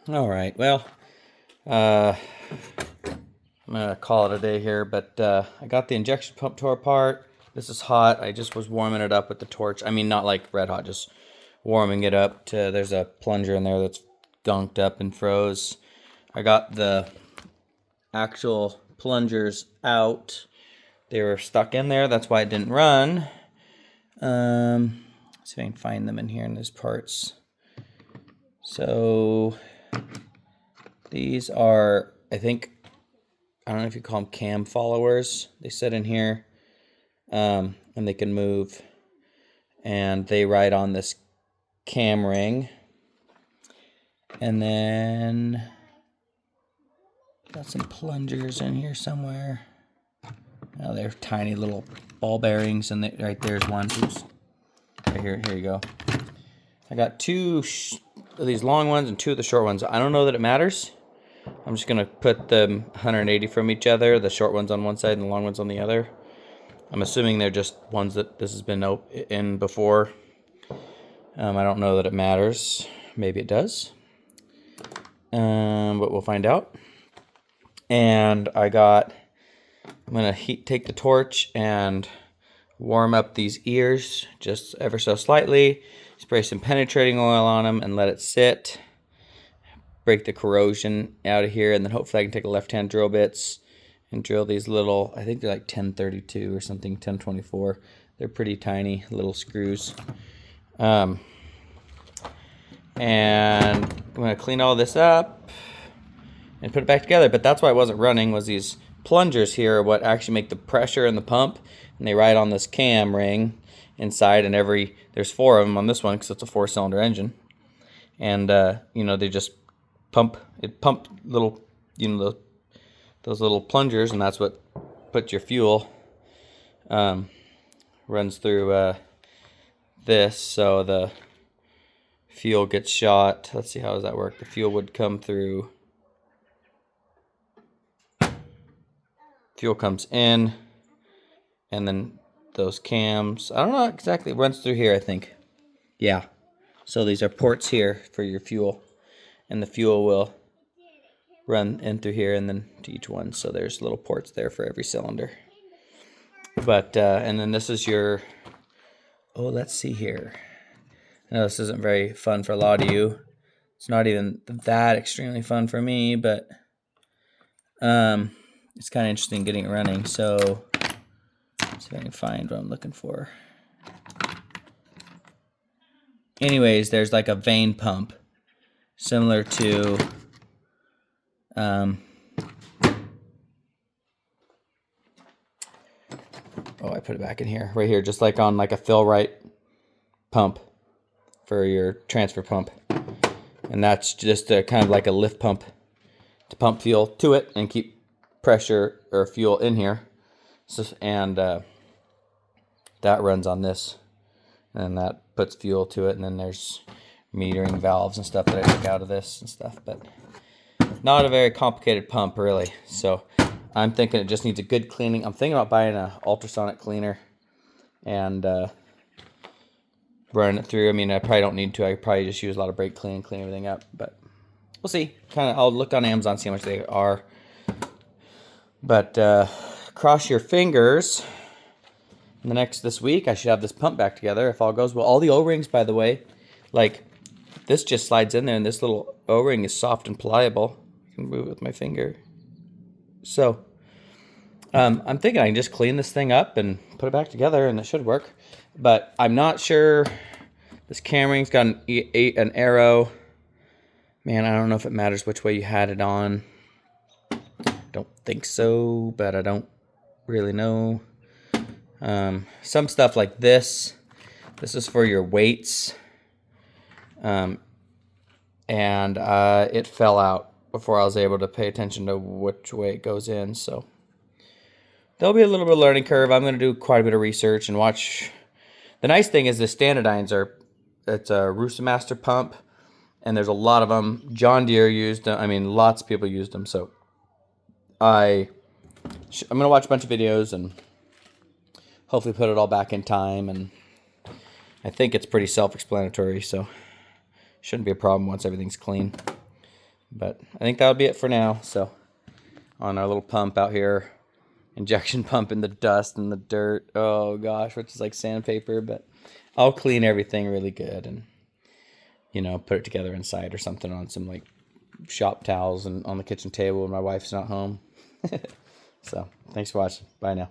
All right, well, I'm gonna call it a day here, but I got the injection pump tore apart. This is hot. I just was warming it up with the torch. I mean, not like red hot, just warming it up to, there's a plunger in there that's gunked up and froze. I got the actual plungers out. They were stuck in there, that's why it didn't run. Let's see if I can find them in here in these parts. So these are, I think, I don't know if you call them cam followers. They sit in here, and they can move, and they ride on this cam ring. And then got some plungers in here somewhere. Oh, they're tiny little ball bearings, and right there's one. Oops. Right here, here you go. I got two of these long ones and two of the short ones. I don't know that it matters. I'm just gonna put them 180 from each other, the short ones on one side and the long ones on the other. I'm assuming they're just ones that this has been in before. I don't know that it matters. Maybe it does. But we'll find out. And I'm gonna take the torch and warm up these ears just ever so slightly. Spray some penetrating oil on them and let it sit. Break the corrosion out of here, and then hopefully I can take a left-hand drill bits and drill these little, I think they're like 1032 or something, 1024. They're pretty tiny little screws. And I'm gonna clean all this up and put it back together. But that's why it wasn't running, was these plungers here are what actually make the pressure in the pump, and they ride on this cam ring inside, and there's 4 of them on this one because it's a 4-cylinder engine. And they just pump little, those little plungers, and that's what puts your fuel, runs through this, so the fuel gets shot. Let's see, how does that work? The fuel would come through, fuel comes in, and then those cams, I don't know exactly, it runs through here, I think. Yeah, so these are ports here for your fuel, and the fuel will run in through here and then to each one. So there's little ports there for every cylinder. But and then this is your, let's see here. I know this isn't very fun for a lot of you. It's not even that extremely fun for me, but it's kind of interesting getting it running. So let's see if I can find what I'm looking for. Anyways, there's like a vane pump similar to I put it back in here, right here, just like on like a fill-right pump for your transfer pump. And that's just kind of like a lift pump to pump fuel to it and keep pressure or fuel in here. So, and that runs on this, and that puts fuel to it. And then there's metering valves and stuff that I took out of this and stuff, but not a very complicated pump really. So I'm thinking it just needs a good cleaning. I'm thinking about buying an ultrasonic cleaner and running it through. I mean, I probably don't need to. I probably just use a lot of brake clean and clean everything up, but we'll see. I'll look on Amazon, see how much they are. But cross your fingers. In this week, I should have this pump back together if all goes well. All the O-rings, by the way, like this just slides in there, and this little O-ring is soft and pliable. I can move it with my finger. So I'm thinking I can just clean this thing up and put it back together, and it should work. But I'm not sure. This cam ring's got an arrow. Man, I don't know if it matters which way you had it on. Don't think so, but I don't really know. Some stuff like this is for your weights. And it fell out before I was able to pay attention to which way it goes in. So there'll be a little bit of learning curve. I'm going to do quite a bit of research and watch. The nice thing is the Stanadynes it's a Roostermaster pump, and there's a lot of them. John Deere used them. I mean, lots of people used them. So I'm going to watch a bunch of videos and hopefully put it all back in time. And I think it's pretty self-explanatory, so shouldn't be a problem once everything's clean. But I think that'll be it for now. So on our little pump out here, injection pump in the dust and the dirt. Oh gosh, which is like sandpaper, but I'll clean everything really good and, you know, put it together inside or something on some like shop towels and on the kitchen table when my wife's not home. So thanks for watching. Bye now.